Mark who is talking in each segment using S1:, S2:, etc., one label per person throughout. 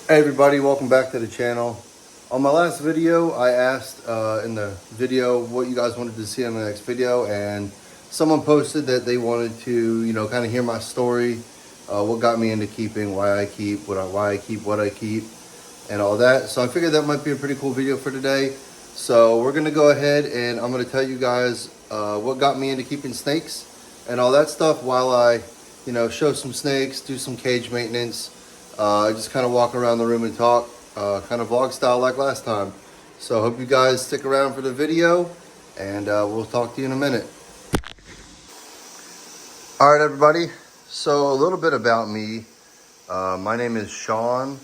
S1: Hey everybody, welcome back to the channel. On my last video, I asked in the video what you guys wanted to see in the next video, and someone posted that they wanted to, kind of hear my story, what got me into keeping, why I keep, what I keep, and all that. So I figured that might be a pretty cool video for today. So we're gonna go ahead and I'm gonna tell you guys what got me into keeping snakes and all that stuff while I, show some snakes, do some cage maintenance. Just kind of walk around the room and talk, kind of vlog style like last time. So hope you guys stick around for the video, and we'll talk to you in a minute. All right, everybody. So a little bit about me. My name is Sean.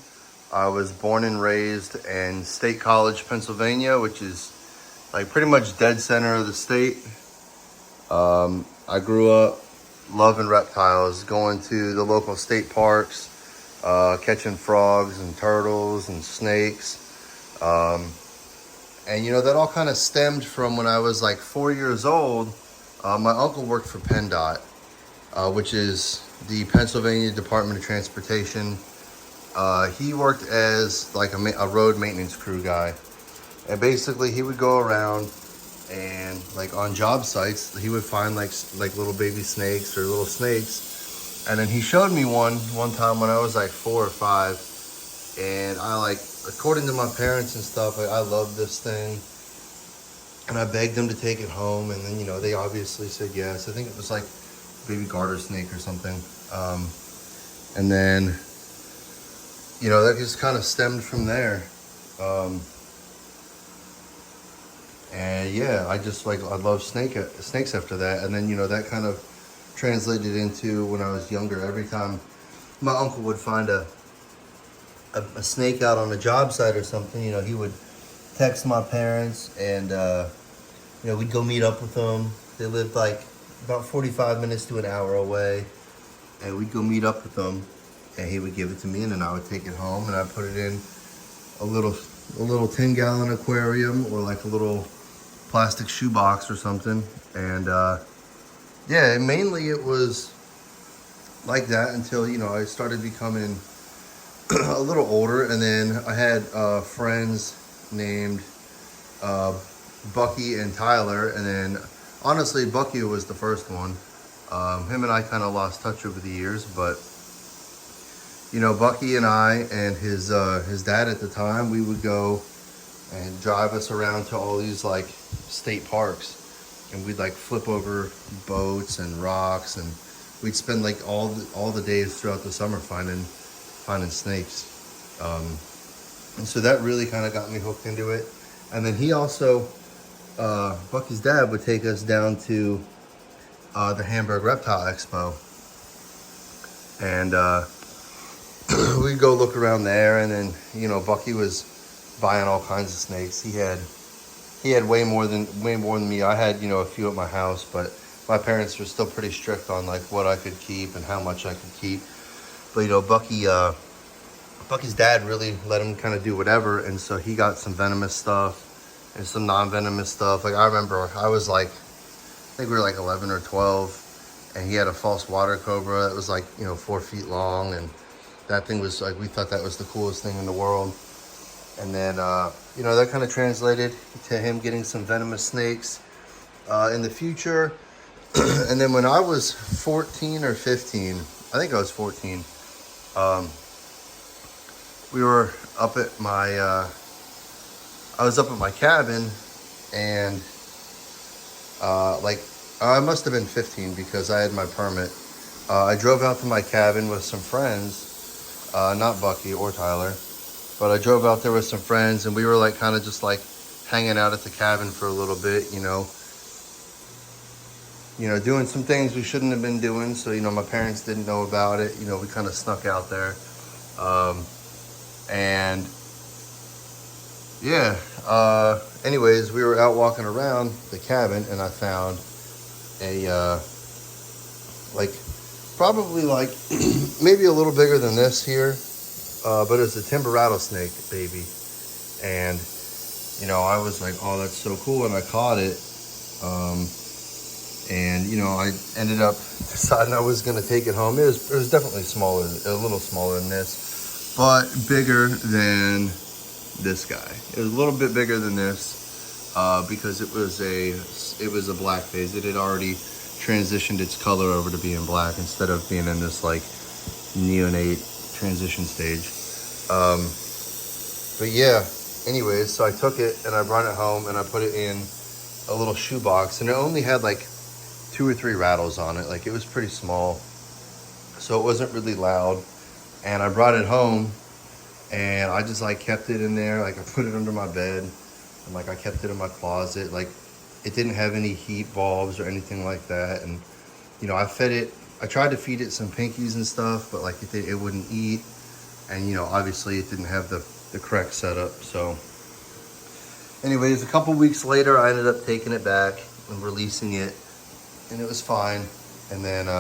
S1: I was born and raised in State College, Pennsylvania, which is like pretty much dead center of the state. I grew up loving reptiles, going to the local state parks, catching frogs and turtles and snakes. And that all kind of stemmed from when I was like 4 years old. My uncle worked for PennDOT, which is the Pennsylvania Department of Transportation. He worked as like a road maintenance crew guy. And basically he would go around and like on job sites, he would find like little baby snakes or little snakes. And then he showed me one time when I was like 4 or 5. And I according to my parents and stuff, I loved this thing. And I begged them to take it home. And then, they obviously said yes. I think it was like baby garter snake or something. And then, that just kind of stemmed from there. And yeah, I just I love snakes after that. And then, that kind of translated into when I was younger. Every time my uncle would find a snake out on a job site or something, he would text my parents and, we'd go meet up with them. They lived like about 45 minutes to an hour away. And we'd go meet up with them and he would give it to me and then I would take it home and I'd put it in a little 10-gallon aquarium or like a little plastic shoebox or something. And yeah, mainly it was like that until, I started becoming a little older. And then I had friends named Bucky and Tyler. And then honestly, Bucky was the first one. Him and I kind of lost touch over the years, but Bucky and I and his dad at the time, we would go and drive us around to all these like state parks, and we'd like flip over boats and rocks, and we'd spend like all the days throughout the summer finding snakes. And so that really kind of got me hooked into it. And then he also, Bucky's dad would take us down to the Hamburg Reptile Expo, and we'd go look around there. And then Bucky was buying all kinds of snakes. He had way more than me. I had a few at my house, but my parents were still pretty strict on like what I could keep and how much I could keep. But Bucky's dad really let him kind of do whatever, and so he got some venomous stuff and some non-venomous stuff. Like I remember I was like, I think we were like 11 or 12, and he had a false water cobra that was like 4 feet long, and that thing was like, we thought that was the coolest thing in the world. And then that kind of translated to him getting some venomous snakes in the future. And then when I was 14 or 15, I think I was 14, we were up at my I was up at my cabin, and I must have been 15 because I had my permit. I drove out to my cabin with some friends, not Bucky or Tyler, but I drove out there with some friends, and we were like kind of just like hanging out at the cabin for a little bit, doing some things we shouldn't have been doing. So, my parents didn't know about it. We kind of snuck out there. And yeah, anyways, we were out walking around the cabin, and I found a, probably maybe a little bigger than this here. But it's a timber rattlesnake baby. And, I was like, oh, that's so cool. And I caught it. And, I ended up deciding I was going to take it home. It was definitely smaller, a little smaller than this. but bigger than this guy. It was a little bit bigger than this because it was a black phase. It had already transitioned its color over to being black instead of being in this like neonate transition stage. But yeah, anyways, so I took it and I brought it home and I put it in a little shoebox, and it only had like 2 or 3 rattles on it. Like, it was pretty small, so it wasn't really loud. And I brought it home and I just like kept it in there. Like, I put it under my bed and like I kept it in my closet. Like, it didn't have any heat bulbs or anything like that. And you know, I tried to feed it some pinkies and stuff, but like it wouldn't eat. And you know, obviously it didn't have the correct setup. So anyways, a couple weeks later, I ended up taking it back and releasing it, and it was fine. And then you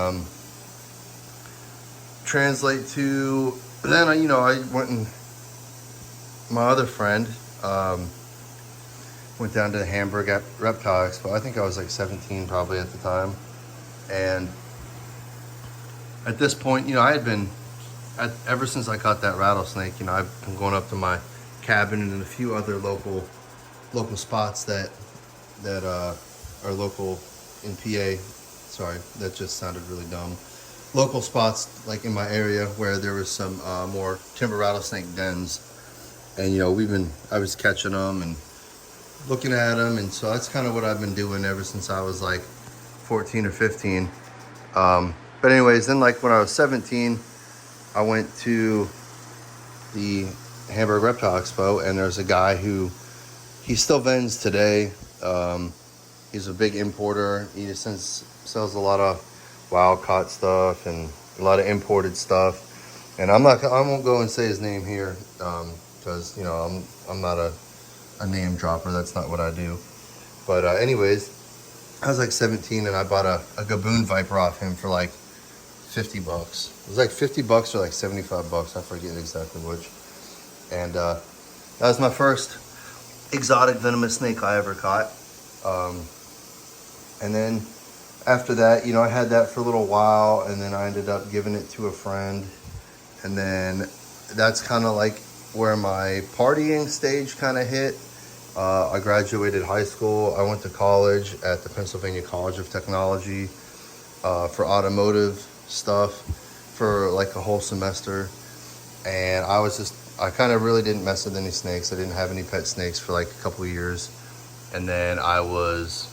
S1: know, I went and my other friend went down to the Hamburg at Reptile Expo. I think I was like 17 probably at the time. And at this point, you know, I had been, ever since I caught that rattlesnake, you know, I've been going up to my cabin and a few other local spots that are local in PA. Sorry, that just sounded really dumb. Local spots like in my area where there was some more timber rattlesnake dens. And you know, I was catching them and looking at them, and so that's kind of what I've been doing ever since I was like 14 or 15. But anyways, then like when I was 17, I went to the Hamburg Reptile Expo, and there's a guy who, he still vends today. He's a big importer. He just sells a lot of wild caught stuff and a lot of imported stuff. And I won't go and say his name here because you know, I'm not a name dropper. That's not what I do. But anyways, I was like 17 and I bought a Gaboon Viper off him for like $50. It was like $50 or like $75. I forget exactly which. And that was my first exotic venomous snake I ever caught. And then after that, you know, I had that for a little while, and then I ended up giving it to a friend. And then that's kind of like where my partying stage kind of hit. I graduated high school. I went to college at the Pennsylvania College of Technology for automotive stuff for like a whole semester. And I kind of really didn't mess with any snakes. I didn't have any pet snakes for like a couple of years. And then I was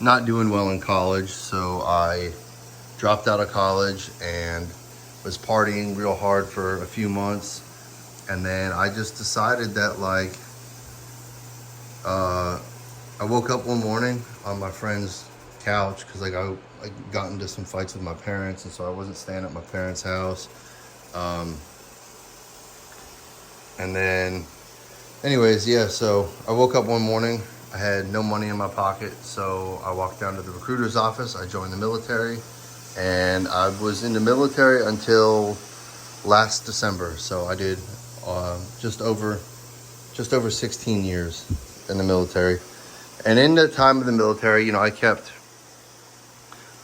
S1: not doing well in college, so I dropped out of college and was partying real hard for a few months. And then I just decided that like, I woke up one morning on my friend's couch because like I got into some fights with my parents, and so I wasn't staying at my parents' house. And then anyways, yeah, so I woke up one morning. I had no money in my pocket, so I walked down to the recruiter's office. I joined the military, and I was in the military until last December. So I did just over 16 years in the military. And in the time of the military, you know, I kept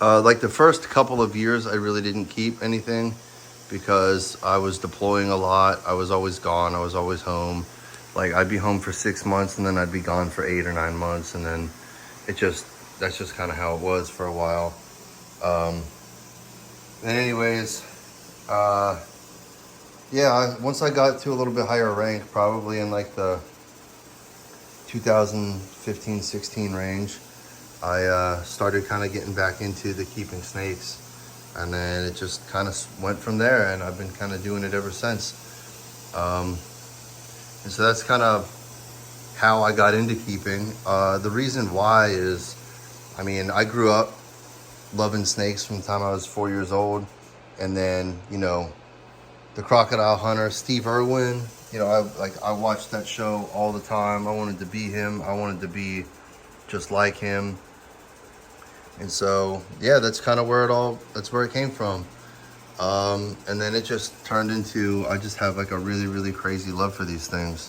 S1: like the first couple of years, I really didn't keep anything because I was deploying a lot. I was always gone. I was always home. Like, I'd be home for 6 months, and then I'd be gone for 8 or 9 months, and then that's just kind of how it was for a while. And anyways, yeah, once I got to a little bit higher rank, probably in like the 2015-16 range, I started kind of getting back into the keeping snakes, and then it just kind of went from there, and I've been kind of doing it ever since. And so that's kind of how I got into keeping. The reason why is, I mean, I grew up loving snakes from the time I was 4 years old. And then, you know, the crocodile hunter, Steve Irwin, you know, I watched that show all the time. I wanted to be him. I wanted to be just like him. And so, yeah, that's kind of that's where it came from. And then it just turned into, I just have like a really, really crazy love for these things.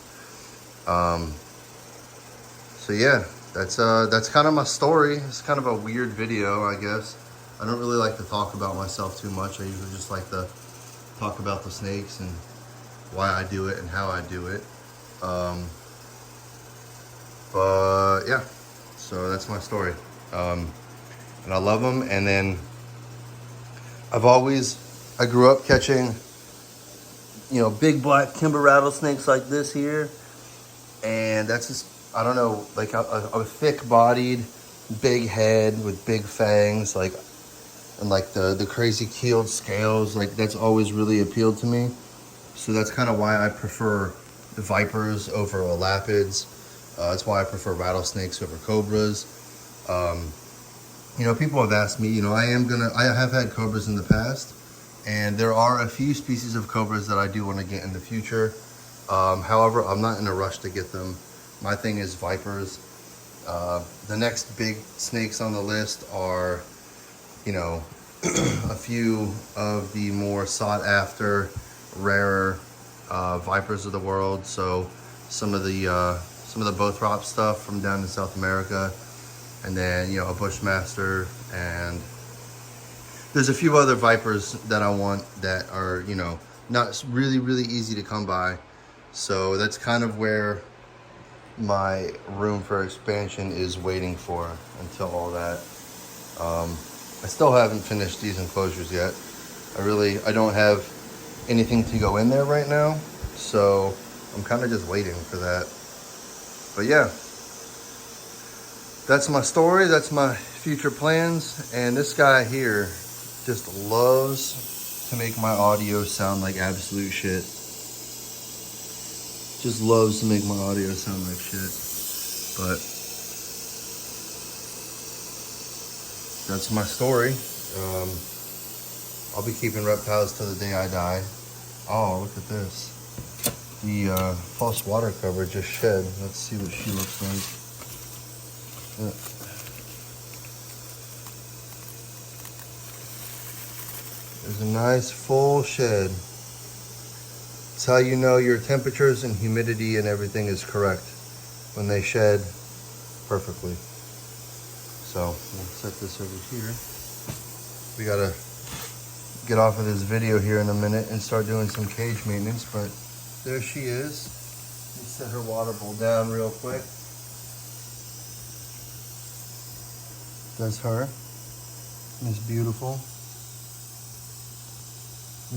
S1: So yeah, that's kind of my story. It's kind of a weird video, I guess. I don't really like to talk about myself too much. I usually just like to talk about the snakes and why I do it and how I do it. But yeah, so that's my story. And I love them. And then I grew up catching, big black timber rattlesnakes like this here. And that's just, I don't know, like a thick-bodied, big head with big fangs, and the crazy keeled scales. Like, that's always really appealed to me. So that's kind of why I prefer the vipers over elapids. That's why I prefer rattlesnakes over cobras. People have asked me, I have had cobras in the past, and there are a few species of cobras that I do want to get in the future. However, I'm not in a rush to get them. My thing is vipers. The next big snakes on the list are, a few of the more sought after, rarer vipers of the world. So some of the Bothrop stuff from down in South America, and then a Bushmaster, and there's a few other vipers that I want that are not really easy to come by. So that's kind of where my room for expansion is waiting for until all that. I still haven't finished these enclosures yet. I don't have anything to go in there right now, so I'm kind of just waiting for that. But yeah, that's my story. That's my future plans. And this guy here just loves to make my audio sound like absolute shit. Just loves to make my audio sound like shit. But that's my story. I'll be keeping reptiles till the day I die. Oh, look at this. The false water cover just shed. Let's see what she looks like. There's a nice full shed. It's how you know your temperatures and humidity and everything is correct when they shed perfectly. So we'll set this over here. We gotta get off of this video here in a minute and start doing some cage maintenance, but there she is. Let's set her water bowl down real quick. That's her. It's beautiful.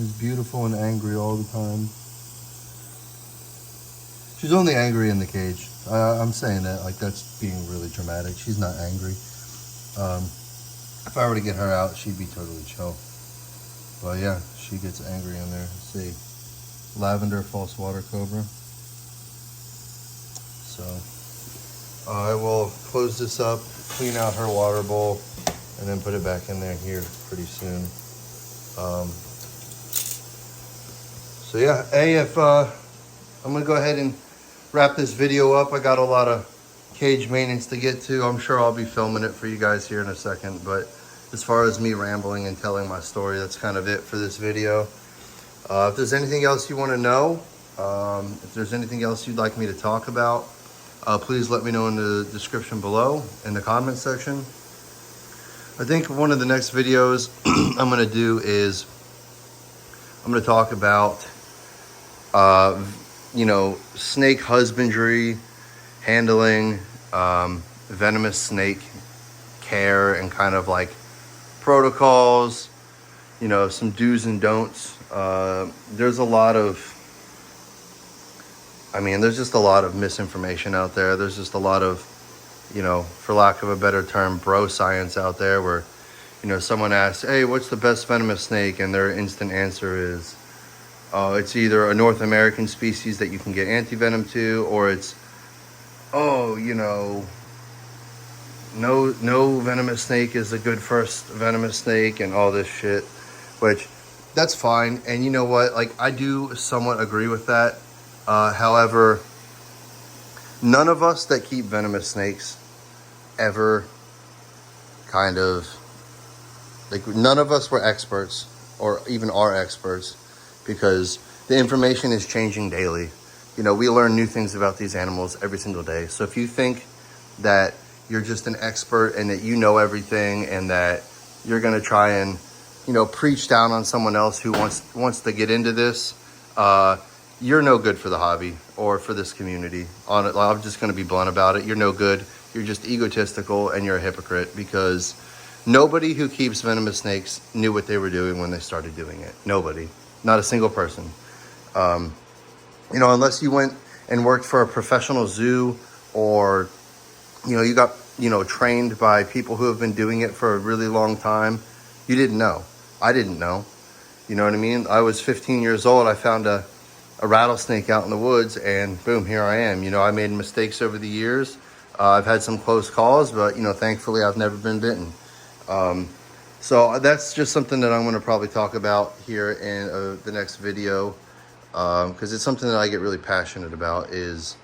S1: It's beautiful and angry all the time. She's only angry in the cage. I'm saying that like that's being really dramatic. She's not angry. If I were to get her out, she'd be totally chill. But yeah, she gets angry in there. Let's see, lavender false water cobra. So I will close this up, clean out her water bowl, and then put it back in there here pretty soon. So yeah, if I'm gonna go ahead and wrap this video up. I got a lot of cage maintenance to get to. I'm sure I'll be filming it for you guys here in a second, but as far as me rambling and telling my story, that's kind of it for this video. If there's anything else you want to know, if there's anything else you'd like me to talk about, please let me know in the description below, in the comment section. I think one of the next videos I'm going to do is I'm going to talk about snake husbandry, handling, venomous snake care, and kind of like protocols, some do's and don'ts. There's just a lot of misinformation out there. There's just a lot of, for lack of a better term, bro science out there where, someone asks, hey, what's the best venomous snake? And their instant answer is, it's either a North American species that you can get anti-venom to, or it's, no venomous snake is a good first venomous snake and all this shit, which that's fine. And you know what? Like, I do somewhat agree with that. However, none of us that keep venomous snakes ever none of us were experts or even are experts, because the information is changing daily. We learn new things about these animals every single day. So if you think that you're just an expert and that you know everything and that you're going to try and preach down on someone else who wants to get into this. You're no good for the hobby or for this community. I'm just going to be blunt about it. You're no good. You're just egotistical and you're a hypocrite, because nobody who keeps venomous snakes knew what they were doing when they started doing it. Nobody. Not a single person. Unless you went and worked for a professional zoo, or, you got, trained by people who have been doing it for a really long time, you didn't know. I didn't know. You know what I mean? I was 15 years old. I found a rattlesnake out in the woods, and boom, here I am. I made mistakes over the years. I've had some close calls, but, thankfully I've never been bitten. So that's just something that I'm going to probably talk about here in the next video, because it's something that I get really passionate about. Is,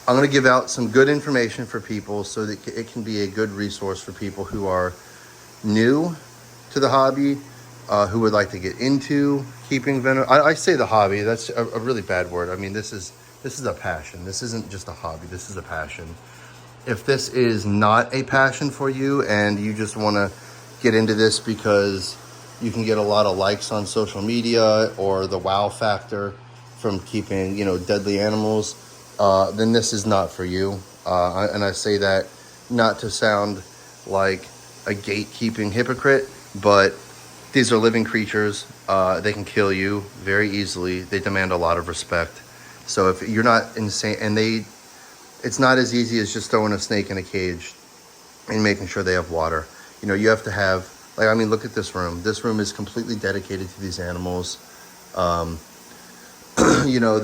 S1: I'm going to give out some good information for people so that it can be a good resource for people who are new to the hobby, who would like to get into keeping venom. I say the hobby, that's a really bad word. I mean, this is a passion. This isn't just a hobby. This is a passion. If this is not a passion for you and you just want to get into this because you can get a lot of likes on social media, or the wow factor from keeping, deadly animals, then this is not for you. And I say that not to sound like a gatekeeping hypocrite, but these are living creatures. They can kill you very easily. They demand a lot of respect. So if you're not insane, and it's not as easy as just throwing a snake in a cage and making sure they have water. You have to have, look at this room. This room is completely dedicated to these animals. The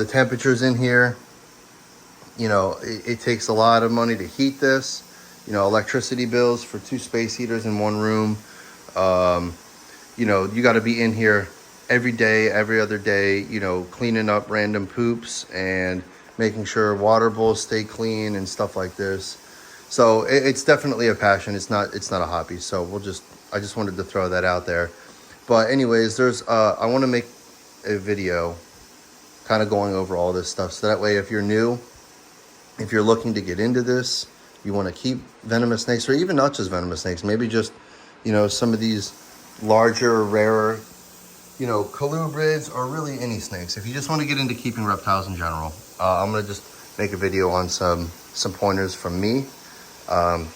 S1: temperatures in here, it takes a lot of money to heat this. Electricity bills for 2 space heaters in one room. You got to be in here every day, every other day, cleaning up random poops and making sure water bowls stay clean and stuff like this. So it's definitely a passion. It's not a hobby. So I just wanted to throw that out there. But anyways, I want to make a video kind of going over all this stuff. So that way, if you're new, if you're looking to get into this, you want to keep venomous snakes, or even not just venomous snakes, maybe just, some of these larger, rarer, colubrids, or really any snakes. If you just want to get into keeping reptiles in general, I'm going to just make a video on some pointers from me. I'm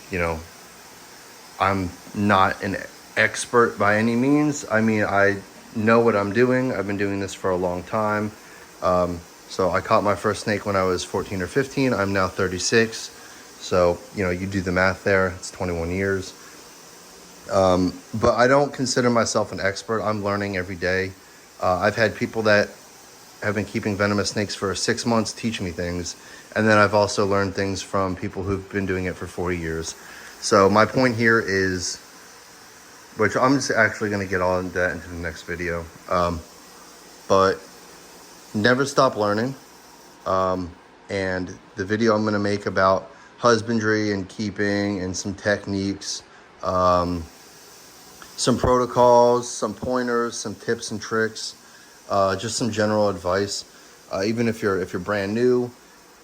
S1: not an expert by any means. I mean, I know what I'm doing. I've been doing this for a long time. So I caught my first snake when I was 14 or 15. I'm now 36. So, you do the math there. It's 21 years. But I don't consider myself an expert. I'm learning every day. I've had people that have been keeping venomous snakes for 6 months teach me things. And then I've also learned things from people who've been doing it for 40 years. So my point here is, which I'm just actually going to get all of that into the next video. But never stop learning. And the video I'm going to make about husbandry and keeping and some techniques, some protocols, some pointers, some tips and tricks, just some general advice. Even if you're brand new,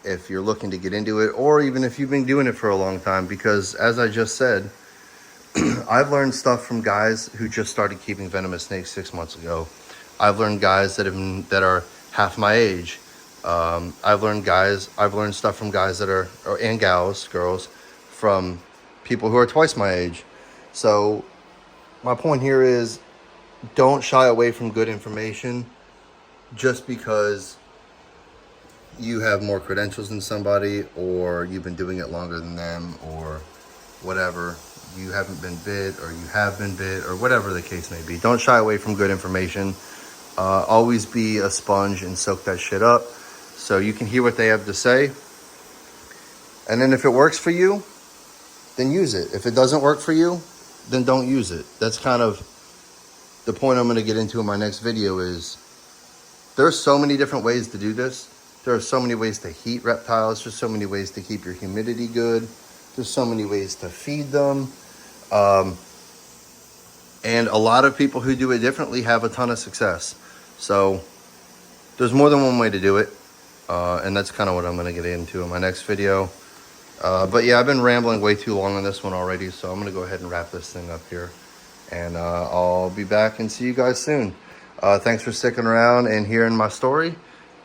S1: if you're looking to get into it, or even if you've been doing it for a long time, because as I just said, I've learned stuff from guys who just started keeping venomous snakes 6 months ago. I've learned guys that are half my age. I've learned stuff from guys and girls, from people who are twice my age. So my point here is, don't shy away from good information just because you have more credentials than somebody, or you've been doing it longer than them, or whatever. You haven't been bit, or you have been bit, or whatever the case may be. Don't shy away from good information. Always be a sponge and soak that shit up so you can hear what they have to say. And then if it works for you, then use it. If it doesn't work for you, then don't use it. That's kind of the point I'm going to get into in my next video. Is there's so many different ways to do this. There are so many ways to heat reptiles. There's so many ways to keep your humidity good. There's so many ways to feed them. And a lot of people who do it differently have a ton of success. So there's more than one way to do it. And that's kind of what I'm going to get into in my next video. But yeah, I've been rambling way too long on this one already, so I'm gonna go ahead and wrap this thing up here, and I'll be back and see you guys soon. Thanks for sticking around and hearing my story,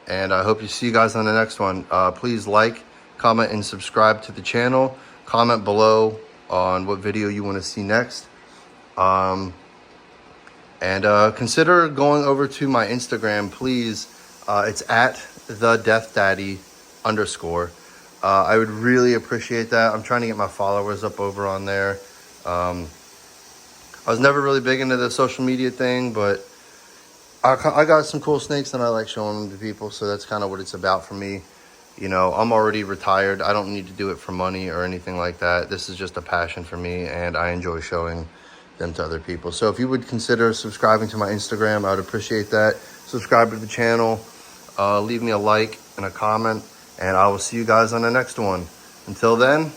S1: and I hope you see you guys on the next one. Please like, comment, and subscribe to the channel. Comment below on what video you want to see next. And consider going over to my Instagram, please. It's at @thedeathdaddy_. I would really appreciate that. I'm trying to get my followers up over on there. I was never really big into the social media thing, but I got some cool snakes and I like showing them to people. So that's kind of what it's about for me. You know, I'm already retired. I don't need to do it for money or anything like that. This is just a passion for me, and I enjoy showing them to other people. So if you would consider subscribing to my Instagram, I would appreciate that. Subscribe to the channel, leave me a like and a comment, and I will see you guys on the next one. Until then,